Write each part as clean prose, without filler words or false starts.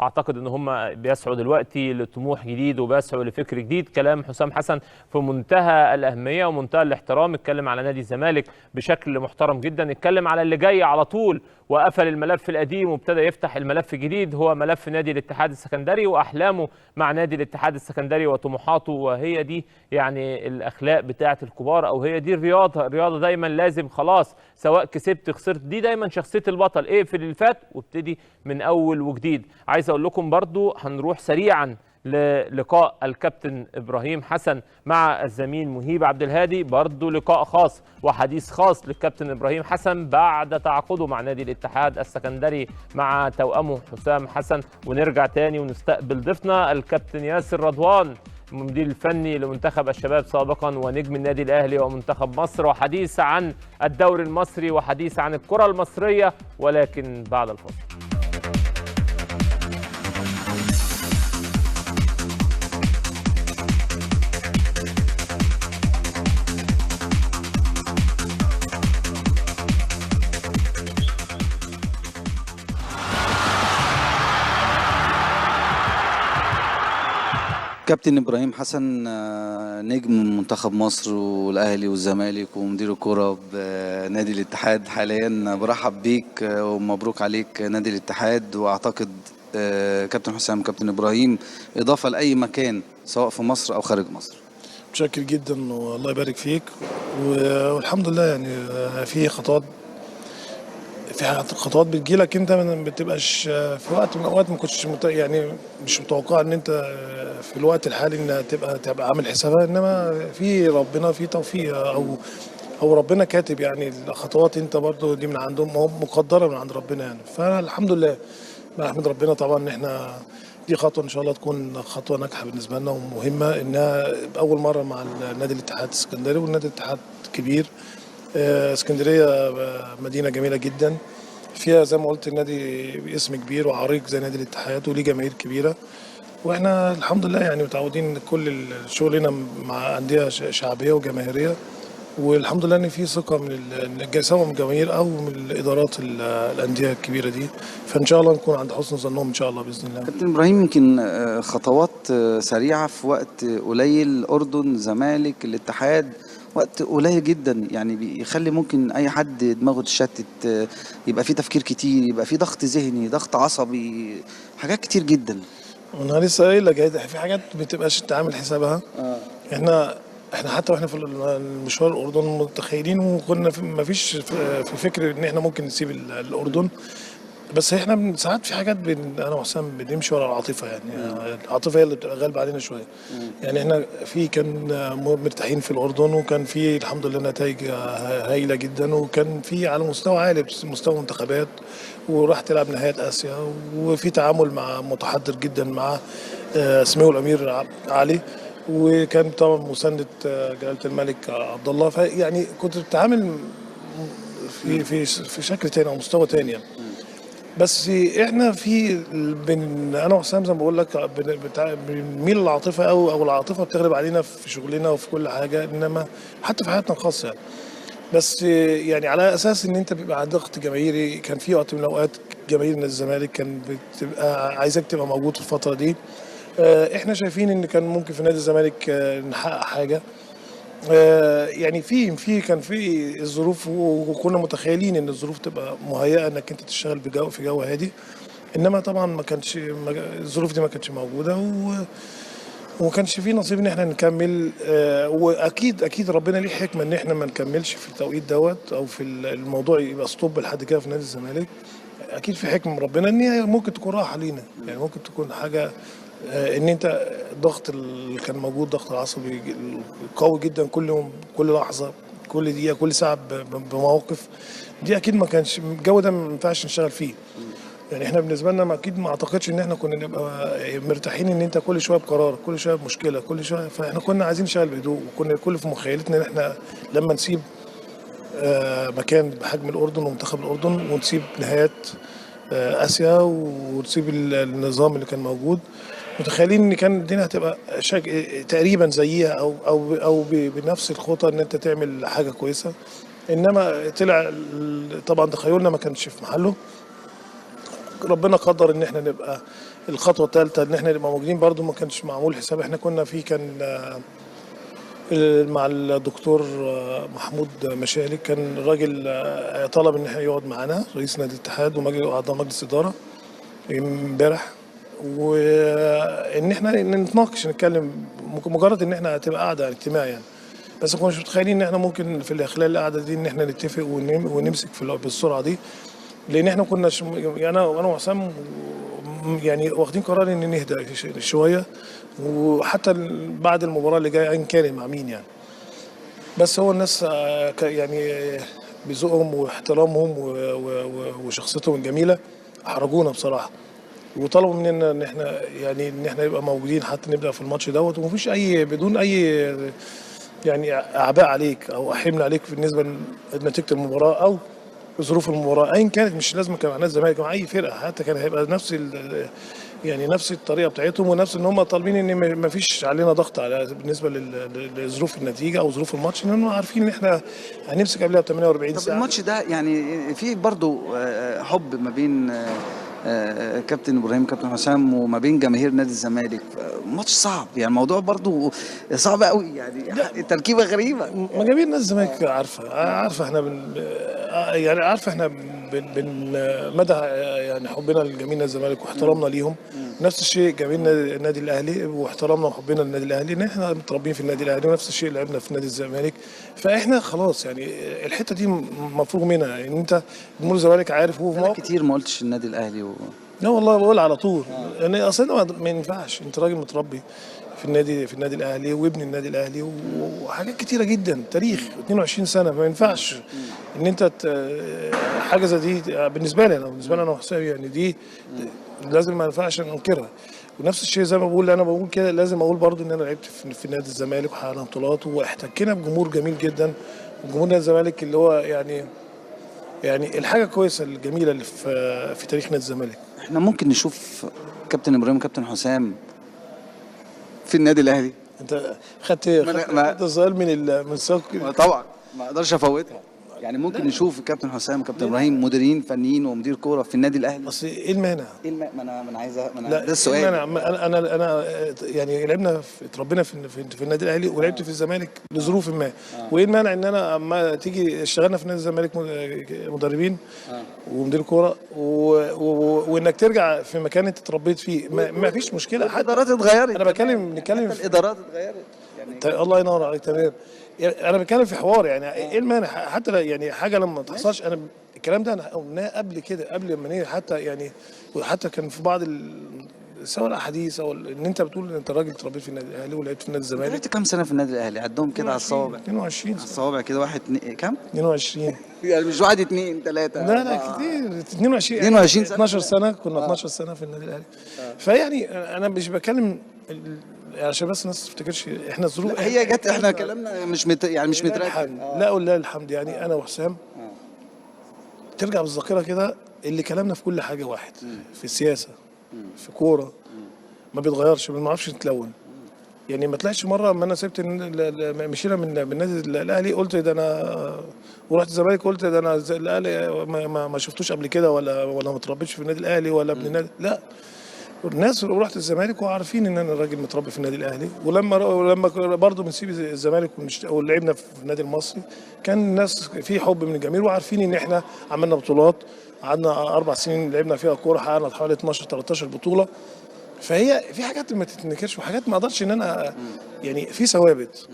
اعتقد ان هم بيسعوا دلوقتي لطموح جديد وبيسعوا لفكر جديد. كلام حسام حسن في منتهى الاهميه ومنتهى الاحترام، اتكلم على نادي الزمالك بشكل محترم جدا، اتكلم على اللي جاي على طول وقفل الملف القديم وابتدى يفتح الملف الجديد، هو ملف نادي الاتحاد السكندري واحلامه مع نادي الاتحاد السكندري وطموحاته. وهي دي يعني الاخلاق بتاعه الكبار، او هي دي الرياضه دايما لازم خلاص سواء كسبت خسرت، دي دايما شخصيه البطل، اقفل اللي فات وابتدي من اول وجديد. عايز اقول لكم برضو هنروح سريعا للقاء الكابتن ابراهيم حسن مع الزميل مهيب عبد الهادي، برضو لقاء خاص وحديث خاص للكابتن ابراهيم حسن بعد تعاقده مع نادي الاتحاد السكندري مع توأمه حسام حسن. ونرجع تاني ونستقبل ضيفنا الكابتن ياسر رضوان، المدير الفني لمنتخب الشباب سابقا ونجم النادي الاهلي ومنتخب مصر، وحديث عن الدوري المصري وحديث عن الكرة المصرية، ولكن بعد الفاصل. كابتن ابراهيم حسن نجم منتخب مصر والاهلي والزمالك ومدير الكرة بنادي الاتحاد حاليا، برحب بيك ومبروك عليك نادي الاتحاد. واعتقد كابتن حسام كابتن ابراهيم اضافة لاي مكان سواء في مصر او خارج مصر. متشكر جدا والله يبارك فيك، والحمد لله يعني في خطوات بتجيلك انت ما بتبقاش في وقت من الاوقات ما كنتش يعني مش متوقع ان انت في الوقت الحالي ان تبقى عامل حسابها، انما في ربنا في توفيق او ربنا كاتب يعني الخطوات، انت برضو دي من عندهم مقدره من عند ربنا يعني. فالحمد لله بحمد ربنا طبعا ان احنا دي خطوه ان شاء الله تكون خطوه ناجحه بالنسبه لنا ومهمه، انها اول مره مع النادي الاتحاد السكندري، والنادي الاتحاد كبير. اسكندريه مدينه جميله جدا، فيها زي ما قلت النادي باسم كبير وعريق زي نادي الاتحاد وليه جماهير كبيره، واحنا الحمد لله يعني متعودين كل شغلنا مع انديه شعبيه وجماهيريه، والحمد لله ان في ثقه سواء من الجماهير او من الادارات الانديه الكبيره دي، فان شاء الله نكون عند حسن ظنهم ان شاء الله باذن الله. كابتن ابراهيم، يمكن خطوات سريعة في وقت قليل، الاردن زمالك الاتحاد وقت قليل جدا، يعني بيخلي ممكن اي حد دماغه تشتت، يبقى في تفكير كتير، يبقى في ضغط ذهني ضغط عصبي، حاجات كتير جدا. انا لسه قايل لك في حاجات ما بتبقاش انت عامل حسابها. احنا حتى واحنا في المشوار الاردن متخيلين، وكنا ما فيش في فكر ان احنا ممكن نسيب الاردن، بس احنا ساعات في حاجات انا وحسام بنمشي ورا العاطفه يعني. العاطفه هي اللي بتبقى غالبه علينا شويه. يعني احنا كان مرتاحين في الاردن، وكان في الحمد لله نتائج هايله جدا، وكان في على مستوى عالي، مستوى منتخبات، وراح تلعب نهائيات اسيا، وفي تعامل مع متحضر جدا مع سمو الامير علي، وكان طبعا مساندة جلالة الملك عبد الله. فيعني كنت بتتعامل في شكل تاني او مستوى تاني يعني. بس احنا انا وحسام زي ما بقول لك بنميل للعاطفه او العاطفه بتغلب علينا في شغلنا وفي كل حاجه، انما حتى في حياتنا الخاصه يعني. بس يعني على اساس ان انت بيبقى عندك ضغط جماهيري، كان في وقت من الاوقات جماهير نادي الزمالك كان بتبقى عايزاك تبقى موجود في الفتره دي. احنا شايفين ان كان ممكن في نادي الزمالك نحقق حاجه. يعني كان في الظروف، وكنا متخيلين ان الظروف تبقى مهيئه انك انت تشتغل في جو هادي، انما طبعا ما كانش الظروف دي ما كانتش موجوده، وما كانش في نصيب ان احنا نكمل. واكيد ربنا ليه حكمه ان احنا ما نكملش في التوقيت دوت، او في الموضوع يبقى ستوب لحد كده في نادي الزمالك. اكيد في حكمه من ربنا ان هي ممكن تكون راحه لينا، يعني ممكن تكون حاجه ان انت الضغط اللي كان موجود، ضغط العصبي قوي جدا، كل يوم كل لحظه كل دقيقه كل ساعه بمواقف دي، اكيد ما كانش الجو ده ما ينفعش نشتغل فيه. يعني احنا بالنسبه لنا اكيد ما اعتقدش ان احنا كنا نبقى مرتاحين ان انت كل شويه بقرار، كل شويه بمشكله، كل شويه. فاحنا كنا عايزين نشتغل بهدوء، وكنا كل في مخيلتنا ان احنا لما نسيب مكان بحجم الاردن ومنتخب الاردن، ونسيب نهايات اسيا، ونسيب النظام اللي كان موجود، متخيلين ان كان الدنيا هتبقى تقريبا زيها او بنفس الخطه ان انت تعمل حاجه كويسه. انما طلع طبعا تخيلنا ما كانش في محله. ربنا قدر ان احنا نبقى الخطوه الثالثه ان احنا نبقى موجودين، برضو ما كانش معمول حساب. احنا كنا في كان مع الدكتور محمود مشالي، كان الراجل طلب ان احنا يقعد معانا رئيس نادي الاتحاد واعضاء مجلس اداره امبارح، وان احنا نتناقش نتكلم، مجرد ان احنا هتبقى قاعده اجتماع يعني. بس ما كناش متخيلين ان احنا ممكن في خلال القعده دي ان احنا نتفق ونمسك بالسرعه دي، لان احنا كنا يعني انا وحسام يعني واخدين قرار ان نهدى شويه، وحتى بعد المباراه اللي جايه ايا كان مع مين يعني. بس هو الناس يعني بذوقهم واحترامهم وشخصيتهم الجميله احرجونا بصراحه، وطلبوا مننا ان احنا يعني ان احنا نبقى موجودين حتى نبدا في الماتش دوت، ومفيش اي بدون اي يعني اعباء عليك او حمل عليك بالنسبه لنتيجه المباراه او ظروف المباراه ايا كانت. مش لازم كان مع نادي الزمالك، مع اي فرقه حتى كان هيبقى نفس يعني نفس الطريقه بتاعتهم، ونفس ان هم طالبين ان ما فيش علينا ضغط على بالنسبه لظروف النتيجه او ظروف الماتش، لان هم عارفين ان احنا هنمسك قبلها ب 48 طب ساعه. الماتش ده يعني في برضو حب ما بين كابتن ابراهيم كابتن حسام وما بين جماهير نادي الزمالك، ماتش صعب يعني، الموضوع برضو صعب قوي يعني، تركيبه غريبه. جماهير نادي الزمالك عارفه احنا يعني عارفه احنا مدى يعني حبنا لجماهير نادي الزمالك واحترامنا ليهم. نفس الشيء جماهير النادي الاهلي واحترامنا وحبنا للنادي الاهلي، ان احنا متربيين في النادي الاهلي، ونفس الشيء لعبنا في نادي الزمالك. فاحنا خلاص يعني الحته دي مفروغ منها، يعني انت جمهور الزمالك عارف هو كتير ما قلتش النادي الاهلي لا والله بقول على طول، يعني اصل ما ينفعش، انت راجل متربي في النادي الاهلي وابن النادي الاهلي وحاجات كتيره جدا، تاريخ 22 سنه، ما ينفعش ان انت حاجه زي دي بالنسبه لي انا وحسام يعني دي لازم، ما ينفعش ننكرها. ونفس الشيء زي ما بقول، انا بقول كده لازم اقول برضو ان انا لعبت في نادي الزمالك وحققنا بطولات واحتكينا بجمهور جميل جدا، وجمهور نادي الزمالك اللي هو يعني الحاجه الكويسه الجميله اللي في تاريخ نادي الزمالك. احنا ممكن نشوف كابتن ابراهيم وكابتن حسام في النادي الاهلي؟ انت خدت سؤال من سياق. طبعا ما اقدرش افوتها، يعني ممكن نشوف كابتن حسام وكابتن ابراهيم مديرين فنيين ومدير كوره في النادي الاهلي؟ اصل ايه المانع؟ ما انا عايز ده السؤال. إيه المانع؟ انا يعني اتربينا في النادي الاهلي ولعبت في الزمالك لظروف ما. وايه المانع ان انا اما تيجي اشتغلنا في نادي الزمالك مدربين ومدير كوره وانك ترجع في مكان انت اتربيت فيه، ما فيش مشكله. حتى الادارات اتغيرت، انا بتكلم الادارات اتغيرت يعني. الله ينور عليك، تمام. انا بتكلم في حوار يعني ايه المانع؟ حتى يعني حاجه لما تحصلش، انا الكلام ده انا قلناه قبل كده، قبل ما نيجي حتى يعني، وحتى كان في بعض سواء الاحاديث او ان انت بتقول ان انت راجل اتربيت في النادي الاهلي ولعبت في نادي الزمالك. لعبت كام سنه في النادي الاهلي؟ عدهم كده على الصوابع. 22 على الصوابع كده، واحد كام؟ 22 يعني مش واحد اتنين تلاته. لا كتير، 22 22 سنه 12 سنه كنا 12 سنه في النادي الاهلي. فيعني انا مش بتكلم عشان بس الناس ما تفتكرش احنا ظروف، هي جت احنا كلامنا مش يعني مش مترتب. لا ولله الحمد، يعني انا وحسام ترجع بالذاكره كده اللي كلامنا في كل حاجه واحد، في السياسه، في كوره، ما بيتغيرش، ما بنعرفش نتلون. يعني ما طلعش مره لما انا سبت مشينا من النادي الاهلي قلت ده انا، ورحت الزمالك قلت ده انا الاهلي ما شفتوش قبل كده، ولا ما اتربيتش في النادي الاهلي ولا ابن النادي، لا. الناس ورحت الزمالك وعارفين ان انا راجل متربي في النادي الاهلي. ولما برضه بنسيب الزمالك ولعبنا في النادي المصري، كان الناس في حب من الجماهير وعارفين ان احنا عملنا بطولات، قعدنا 4 سنين لعبنا فيها كوره، حققنا حوالي 12 13 بطوله. فهي في حاجات ما تتنكرش وحاجات ما اقدرش ان انا يعني في ثوابت.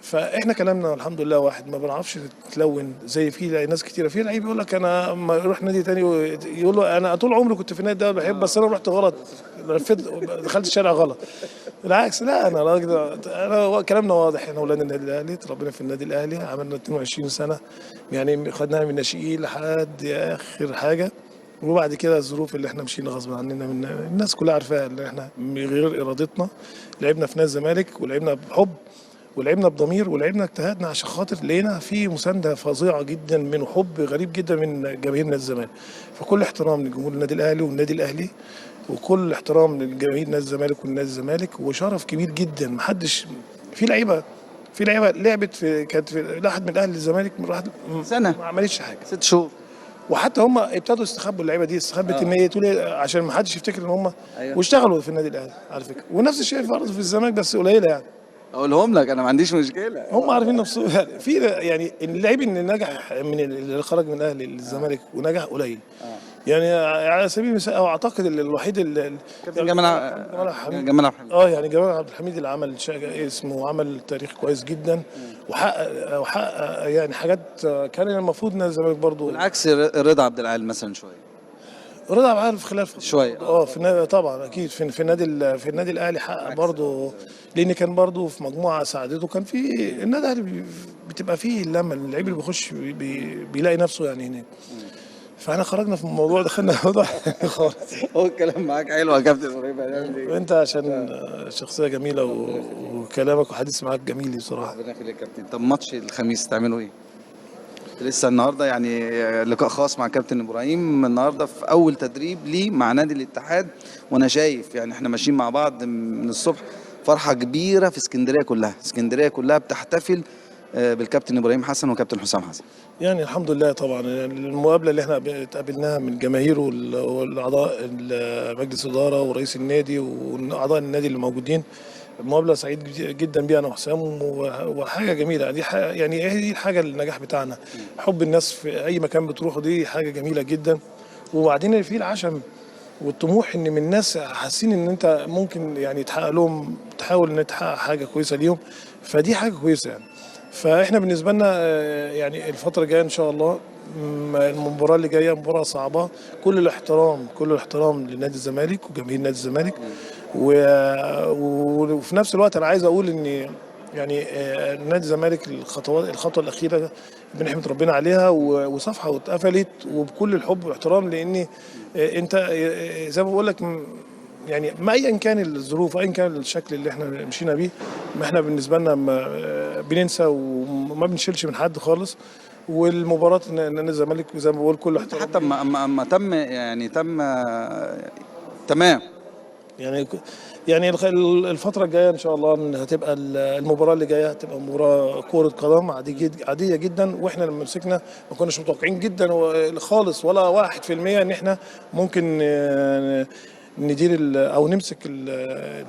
فاحنا كلامنا الحمد لله واحد، ما بنعرفش نتلون زي في ناس كتيره. في لعيب يقول لك انا اما يروح نادي تاني يقول له انا طول عمري كنت في النادي ده بحب، بس انا رحت غلط، دخلت الشارع غلط. بالعكس، لا انا راجل، كلامنا واضح، احنا اولاد النادي الاهلي، اتربينا في النادي الاهلي، عملنا 22 سنه يعني، خدناها من الناشئين لحد اخر حاجه. وبعد كده الظروف اللي احنا مشينا غصب عننا من الناس كلها عارفاها، اللي احنا غير ارادتنا لعبنا في نادي الزمالك، ولعبنا بحب ولعبنا بضمير ولعبنا اجتهدنا عشان خاطر لقينا في مسانده فظيعه جدا من حب غريب جدا من جماهير نادي الزمالك. فكل احترام لجمهور النادي الاهلي والنادي الاهلي، وكل احترام لجماهير نادي الزمالك والنادي الزمالك، وشرف كبير جدا. محدش في لعيبه لعبت كانت في لاحد من اهل الزمالك سنه ما عملتش حاجه، 6 شهور وحتى هم ابتدوا يستخبوا اللعيبه دي، استخبت ان هي تقول عشان ما حدش يفتكر ان هم أيوة. واشتغلوا في النادي الاهلي على فكره، ونفس الشيء برضه في الزمالك بس قليله يعني. اقولهم لك انا ما عنديش مشكله. هم عارفين نفسهم يعني في يعني اللعيب اللي نجح من اللي خرج من الاهلي للزمالك ونجح قليل. يعني على سبيل المثال او اعتقد الوحيد اللي كابتن جمال عبد الحميد. يعني جمال عبد الحميد اللي عمل اسمه وعمل تاريخ كويس جدا وحقق يعني حاجات كان المفروض نادي الزمالك برضه. بالعكس رضا عبد العال مثلا شويه. رضا عبد العال في خلال شويه في النادي طبعا اكيد في النادي الاهلي حقق برضه، لان كان برضه في مجموعه ساعدته. كان في النادي الاهلي بتبقى فيه لما اللعيب اللي بيخش بيلاقي نفسه يعني هناك. فاحنا خرجنا في الموضوع، دخلنا موضوع خالص. هو الكلام معاك حلو يا كابتن ابراهيم. هنعمل ايه؟ وانت عشان شخصيه جميله وكلامك وحديث معاك جميل بصراحه. ربنا يخليك يا كابتن. طب ماتش الخميس تعملوا ايه؟ لسه النهارده يعني لقاء خاص مع كابتن ابراهيم النهارده في اول تدريب ليه مع نادي الاتحاد، وانا شايف يعني احنا ماشيين مع بعض من الصبح، فرحه كبيره في اسكندريه كلها، اسكندريه كلها بتحتفل بالكابتن ابراهيم حسن وكابتن حسام حسن. يعني الحمد لله طبعا المقابله اللي احنا اتقابلناها من الجماهير والاعضاء مجلس الاداره ورئيس النادي واعضاء النادي اللي موجودين، مقابله سعيد جدا بيها انا وحسام، وحاجه جميله. دي يعني هي دي الحاجه النجاح بتاعنا، حب الناس في اي مكان بتروحوا، دي حاجه جميله جدا. وبعدين في العشم والطموح ان من الناس حاسين ان انت ممكن يعني تحقق لهم، تحاول ان تحقق حاجه كويسه ليهم، فدي حاجه كويسه يعني. فاحنا بالنسبه لنا يعني الفتره الجايه ان شاء الله المباراه اللي جايه مباراه صعبه، كل الاحترام لنادي الزمالك وجماهير نادي الزمالك، وفي نفس الوقت انا عايز اقول ان يعني نادي الزمالك الخطوه الاخيره بنحمد ربنا عليها، وصفحه واتقفلت وبكل الحب والاحترام، لان انت زي ما بقول لك يعني ما ايا كان الظروف ايا كان الشكل اللي احنا مشينا بيه، ما احنا بالنسبه لنا بننسى وما بنشيلش من حد خالص. والمباراه نادي الزمالك زي ما بقول كل احترام حتى ما تم يعني تمام يعني الفترة الجاية إن شاء الله هتبقى المباراة اللي جاية هتبقى مباراة كرة قدم عادية جدا. وإحنا لما مسكنا ما كناش متوقعين جدا خالص ولا 1% إن إحنا ممكن ندير أو نمسك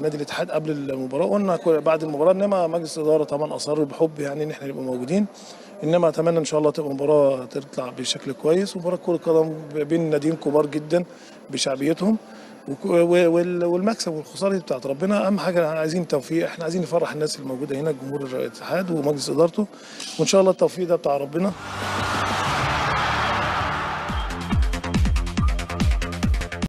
نادي الاتحاد قبل المباراة. قلنا بعد المباراة، إنما مجلس الإدارة طبعا أصر بحب يعني إن إحنا نبقى موجودين. إنما أتمنى إن شاء الله تبقى مباراة تطلع بشكل كويس، مباراة كرة قدم بين ناديين كبار جدا بشعبيتهم، والمكسب والخساره بتاعت ربنا. اهم حاجه عايزين التوفيق، احنا عايزين نفرح الناس الموجوده هنا، جمهور الاتحاد ومجلس ادارته، وان شاء الله التوفيق ده بتاع ربنا.